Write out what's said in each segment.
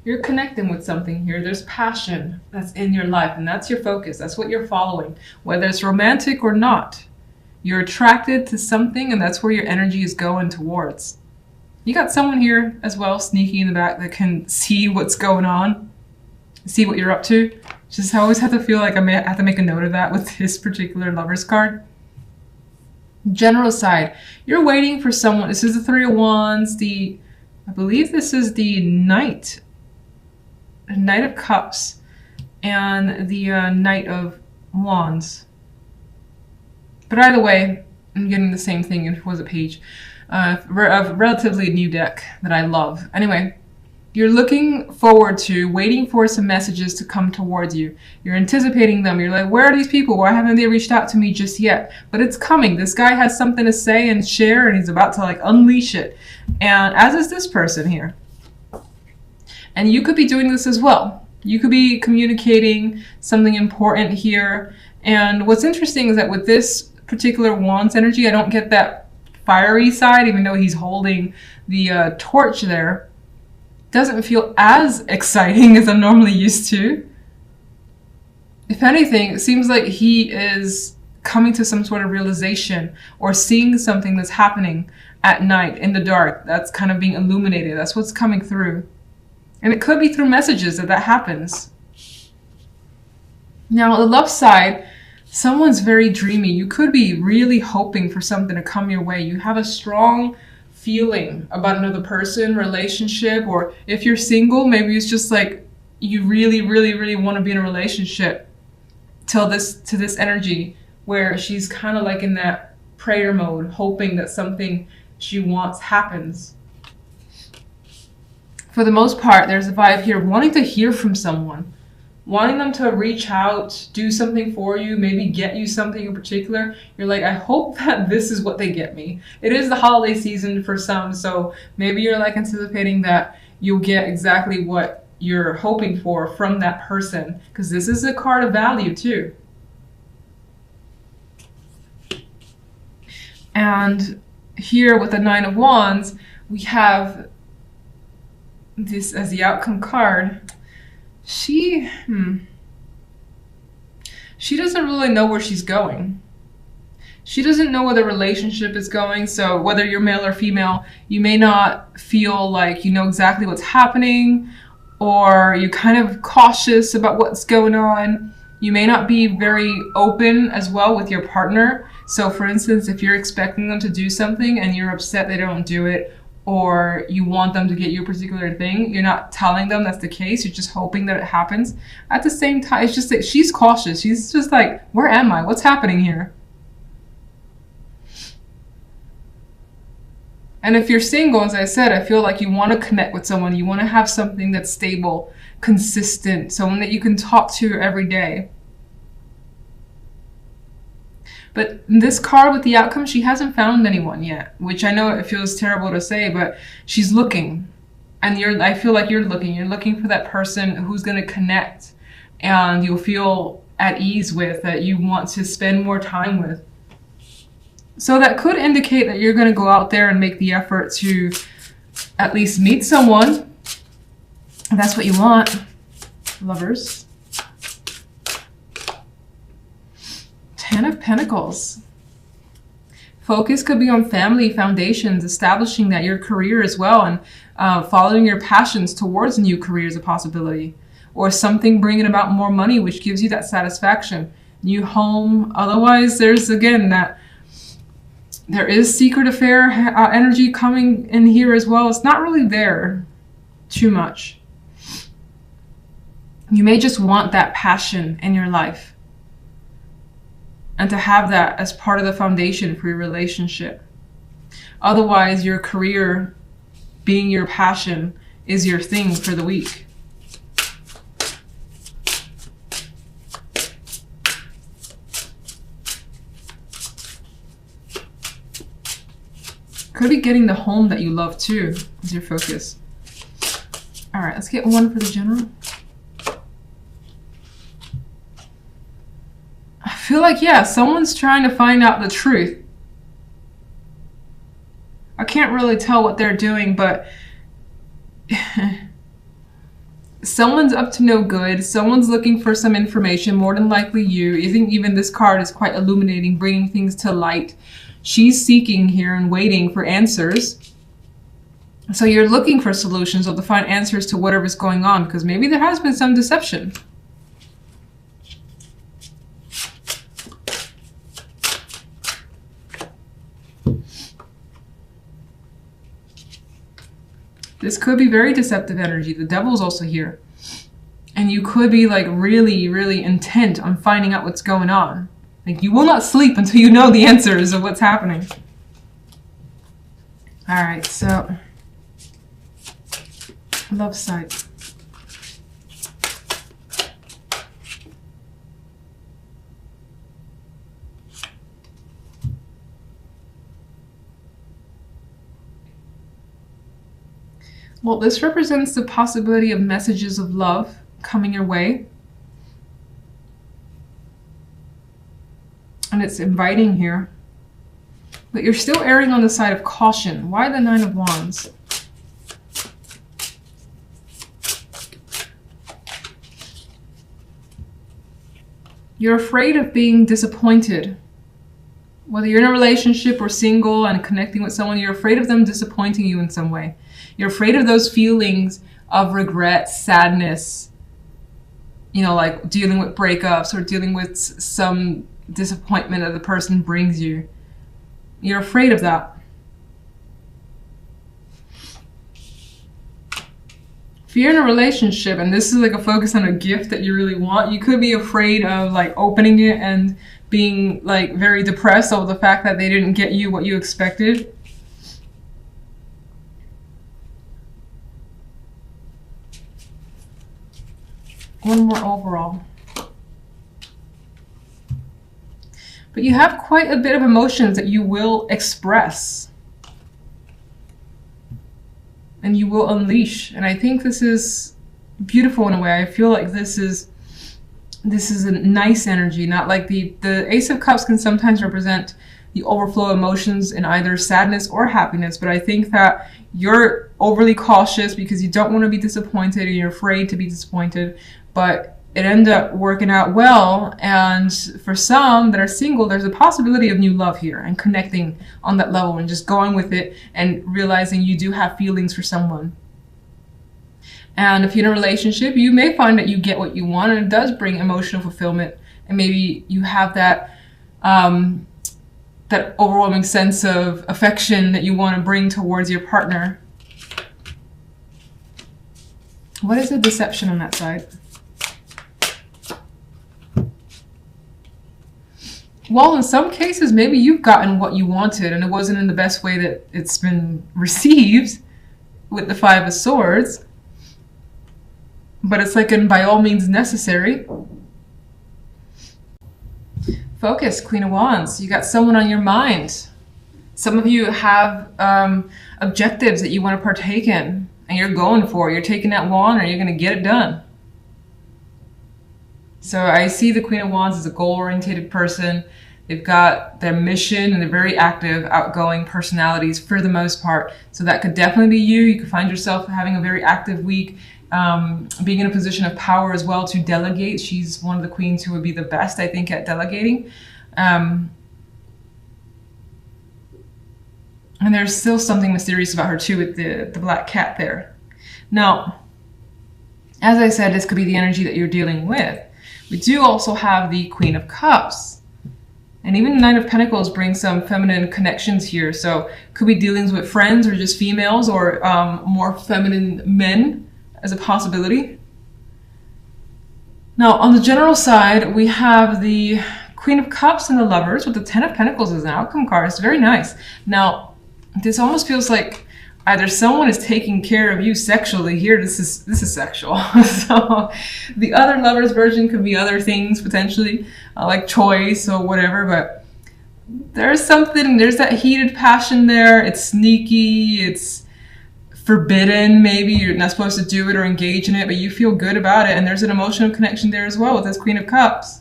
You're connecting with something here. There's passion that's in your life, and that's your focus. That's what you're following, whether it's romantic or not. You're attracted to something, and that's where your energy is going towards. You got someone here as well, sneaky in the back, that can see what's going on, see what you're up to. Just I always have to feel like I have to make a note of that with this particular lover's card. General side, you're waiting for someone. This is the Three of Wands. I believe this is the Knight of Cups and the Knight of Wands. But either way, I'm getting the same thing. It was a page. A relatively new deck that I love. Anyway, you're looking forward to, waiting for some messages to come towards you. You're anticipating them. You're like, where are these people? Why haven't they reached out to me just yet? But it's coming. This guy has something to say and share, and he's about to like unleash it. And as is this person here. And you could be doing this as well. You could be communicating something important here. And what's interesting is that with this particular Wands energy, I don't get that fiery side, even though he's holding the torch there. Doesn't feel as exciting as I'm normally used to. If anything, it seems like he is coming to some sort of realization or seeing something that's happening at night in the dark that's kind of being illuminated. That's what's coming through. And it could be through messages that happens. Now, on the love side, someone's very dreamy. You could be really hoping for something to come your way. You have a strong feeling about another person, relationship, or if you're single, maybe it's just like you really, really, really want to be in a relationship to this energy where she's kind of like in that prayer mode, hoping that something she wants happens. For the most part, there's a vibe here wanting to hear from someone, wanting them to reach out, do something for you, maybe get you something in particular. You're like, I hope that this is what they get me. It is the holiday season for some, so maybe you're like anticipating that you'll get exactly what you're hoping for from that person, because this is a card of value too. And here with the Nine of Wands, we have this as the outcome card. She doesn't really know where she's going. She doesn't know where the relationship is going. So whether you're male or female, you may not feel like you know exactly what's happening, or you're kind of cautious about what's going on. You may not be very open as well with your partner. So for instance, if you're expecting them to do something and you're upset they don't do it, or you want them to get you a particular thing, you're not telling them that's the case, you're just hoping that it happens. At the same time, it's just that she's cautious. She's just like, where am I? What's happening here? And if you're single, as I said, I feel like you want to connect with someone. You want to have something that's stable, consistent, someone that you can talk to every day. But this card with the outcome, she hasn't found anyone yet, which I know it feels terrible to say, but she's looking. And I feel like you're looking. You're looking for that person who's going to connect and you'll feel at ease with, that you want to spend more time with. So that could indicate that you're going to go out there and make the effort to at least meet someone. If that's what you want, lovers. Ten of Pentacles. Focus could be on family foundations, establishing that your career as well, and following your passions towards a new career is a possibility. Or something bringing about more money, which gives you that satisfaction. New home. Otherwise, there's again that there is secret affair energy coming in here as well. It's not really there too much. You may just want that passion in your life, and to have that as part of the foundation for your relationship. Otherwise, your career being your passion is your thing for the week. Could be getting the home that you love too, is your focus. All right, let's get one for the general. I feel like, yeah, someone's trying to find out the truth. I can't really tell what they're doing, but someone's up to no good. Someone's looking for some information, more than likely you. I think even this card is quite illuminating, bringing things to light. She's seeking here and waiting for answers. So you're looking for solutions or to find answers to whatever's going on, because maybe there has been some deception. This could be very deceptive energy. The devil's also here. And you could be like really, really intent on finding out what's going on. Like you will not sleep until you know the answers of what's happening. All right, so love side. Well, this represents the possibility of messages of love coming your way. And it's inviting here. But you're still erring on the side of caution. Why the Nine of Wands? You're afraid of being disappointed. Whether you're in a relationship or single and connecting with someone, you're afraid of them disappointing you in some way. You're afraid of those feelings of regret, sadness, you know, like dealing with breakups or dealing with some disappointment that the person brings you. You're afraid of that. If you're in a relationship and this is like a focus on a gift that you really want, you could be afraid of like opening it and being like very depressed over the fact that they didn't get you what you expected. One more overall. But you have quite a bit of emotions that you will express. And you will unleash. And I think this is beautiful in a way. I feel like this is a nice energy, not like the Ace of Cups can sometimes represent the overflow emotions in either sadness or happiness. But I think that you're overly cautious because you don't want to be disappointed and you're afraid to be disappointed. But it ended up working out well. And for some that are single, there's a possibility of new love here and connecting on that level and just going with it and realizing you do have feelings for someone. And if you're in a relationship, you may find that you get what you want and it does bring emotional fulfillment. And maybe you have that, that overwhelming sense of affection that you want to bring towards your partner. What is the deception on that side? Well, in some cases, maybe you've gotten what you wanted and it wasn't in the best way that it's been received with the Five of Swords. But it's like, and by all means necessary. Focus, Queen of Wands. You got someone on your mind. Some of you have objectives that you want to partake in and you're going for it. You're taking that wand or you're going to get it done. So I see the Queen of Wands as a goal-oriented person. They've got their mission and they're very active, outgoing personalities for the most part. So that could definitely be you. You could find yourself having a very active week, being in a position of power as well to delegate. She's one of the queens who would be the best, I think, at delegating. And there's still something mysterious about her too with the black cat there. Now, as I said, this could be the energy that you're dealing with. We do also have the Queen of Cups. And even the Nine of Pentacles brings some feminine connections here. So could be dealings with friends or just females or more feminine men as a possibility. Now, on the general side, we have the Queen of Cups and the Lovers with the Ten of Pentacles as an outcome card. It's very nice. Now, this almost feels like either someone is taking care of you sexually. Here, this is sexual. So the other Lovers version could be other things potentially, like choice or whatever. But there's something. There's that heated passion there. It's sneaky. It's forbidden. Maybe you're not supposed to do it or engage in it, but you feel good about it. And there's an emotional connection there as well with this Queen of Cups.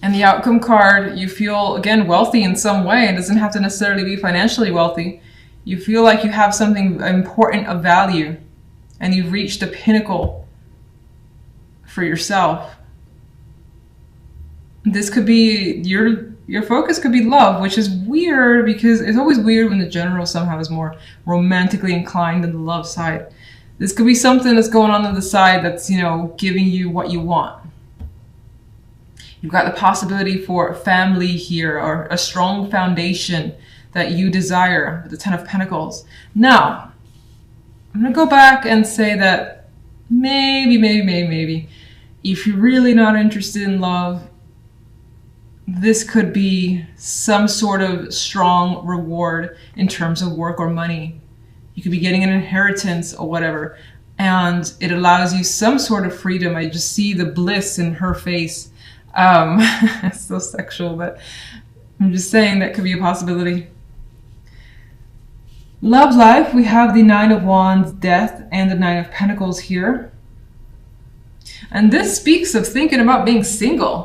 And the outcome card, you feel, again, wealthy in some way. It doesn't have to necessarily be financially wealthy. You feel like you have something important of value and you've reached a pinnacle for yourself. This could be your focus could be love, which is weird because it's always weird when the general somehow is more romantically inclined than the love side. This could be something that's going on the side that's, you know, giving you what you want. You've got the possibility for family here, or a strong foundation that you desire, the Ten of Pentacles. Now, I'm going to go back and say that maybe, if you're really not interested in love, this could be some sort of strong reward in terms of work or money. You could be getting an inheritance or whatever, and it allows you some sort of freedom. I just see the bliss in her face. It's so sexual, but I'm just saying that could be a possibility. Love life, we have the Nine of Wands, Death, and the Nine of Pentacles here. And this speaks of thinking about being single,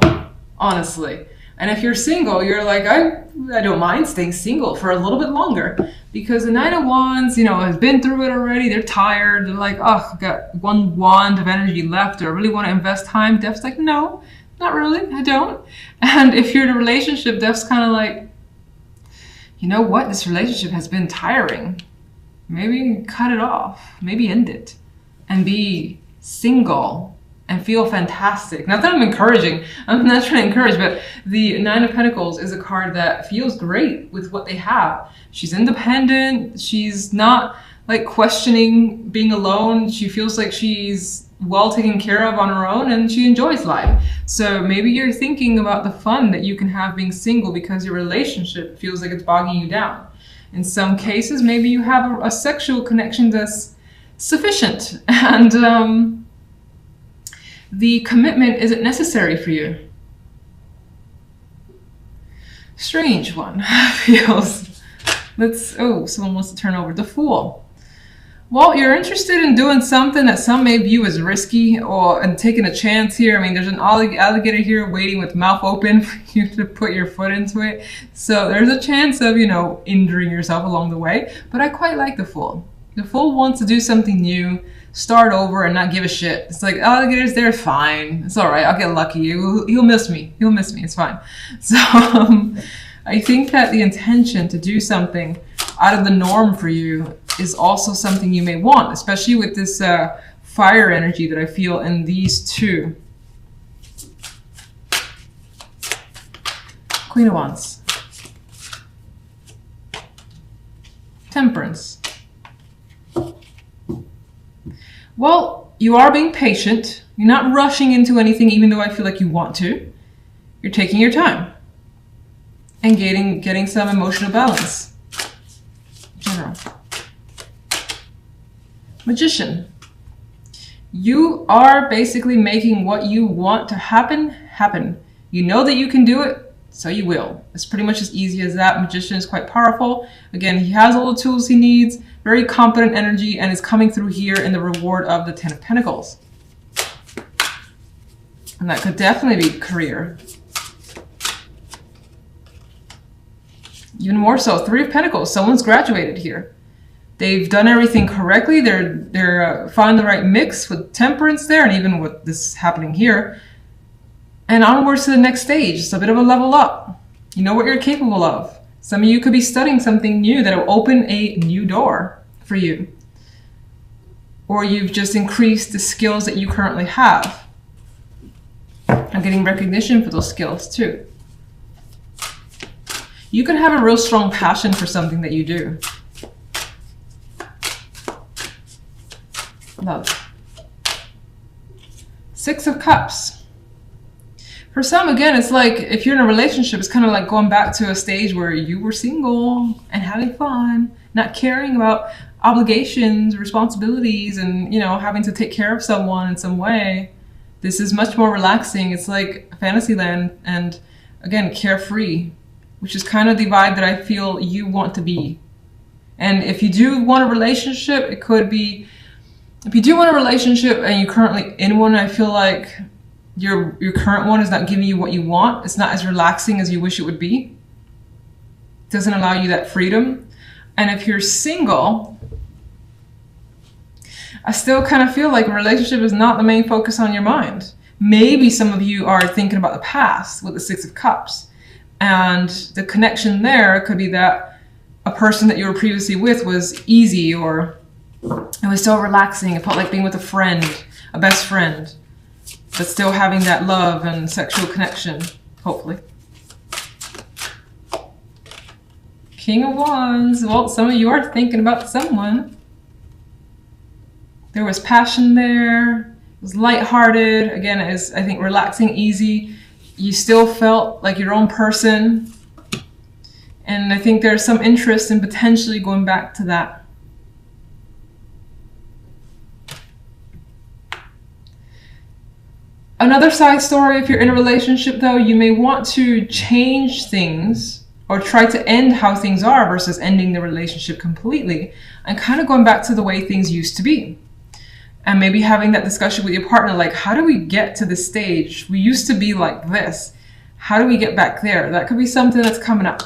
honestly. And if you're single, you're like, I don't mind staying single for a little bit longer, because the Nine of Wands, you know, has been through it already. They're tired. They're like, oh, I've got one wand of energy left. Do I really want to invest time? Death's like, no, not really. I don't. And if you're in a relationship, Death's kind of like, you know what? This relationship has been tiring. Maybe cut it off. Maybe end it and be single and feel fantastic. Not that I'm encouraging. I'm not trying to encourage, but the Nine of Pentacles is a card that feels great with what they have. She's independent. She's not like questioning being alone. She feels like she's well taken care of on her own and she enjoys life. So maybe you're thinking about the fun that you can have being single because your relationship feels like it's bogging you down. In some cases, maybe you have a sexual connection that's sufficient and the commitment isn't necessary for you. Strange one. Feels. Oh, someone wants to turn over. The Fool. Well, you're interested in doing something that some may view as risky and taking a chance here. I mean, there's an alligator here waiting with mouth open for you to put your foot into it. So there's a chance of, you know, injuring yourself along the way. But I quite like the Fool. The Fool wants to do something new, start over and not give a shit. It's like, alligator's there, fine. It's all right. I'll get lucky. He'll miss me. He'll miss me. It's fine. So I think that the intention to do something out of the norm for you is also something you may want, especially with this fire energy that I feel in these two. Queen of Wands. Temperance. Well, you are being patient. You're not rushing into anything, even though I feel like you want to. You're taking your time and getting some emotional balance. General. Magician. You are basically making what you want to happen, happen. You know that you can do it, so you will. It's pretty much as easy as that. Magician is quite powerful. Again, he has all the tools he needs, very competent energy, and is coming through here in the reward of the Ten of Pentacles. And that could definitely be career. Even more so, Three of Pentacles. Someone's graduated here. They've done everything correctly. They're found the right mix with temperance there, and even with this happening here. And onwards to the next stage. It's a bit of a level up. You know what you're capable of. Some of you could be studying something new that will open a new door for you. Or you've just increased the skills that you currently have. And getting recognition for those skills too. You can have a real strong passion for something that you do. Love. Six of Cups. For some, again, it's like if you're in a relationship, it's kind of like going back to a stage where you were single and having fun, not caring about obligations, responsibilities, and, you know, having to take care of someone in some way. This is much more relaxing. It's like Fantasyland and, again, carefree, which is kind of the vibe that I feel you want to be. And if you do want a relationship, it could be, if you do want a relationship and you're currently in one, I feel like your current one is not giving you what you want. It's not as relaxing as you wish it would be. It doesn't allow you that freedom. And if you're single, I still kind of feel like a relationship is not the main focus on your mind. Maybe some of you are thinking about the past with the Six of Cups. And the connection there could be that a person that you were previously with was easy, or it was so relaxing. It felt like being with a friend, a best friend, but still having that love and sexual connection, hopefully. King of Wands. Well, some of you are thinking about someone. There was passion there. It was lighthearted. Again, it is, I think, relaxing, easy. You still felt like your own person. And I think there's some interest in potentially going back to that. Another side story, if you're in a relationship though, you may want to change things or try to end how things are versus ending the relationship completely and kind of going back to the way things used to be. And maybe having that discussion with your partner, like, how do we get to this stage? We used to be like this. How do we get back there? That could be something that's coming up.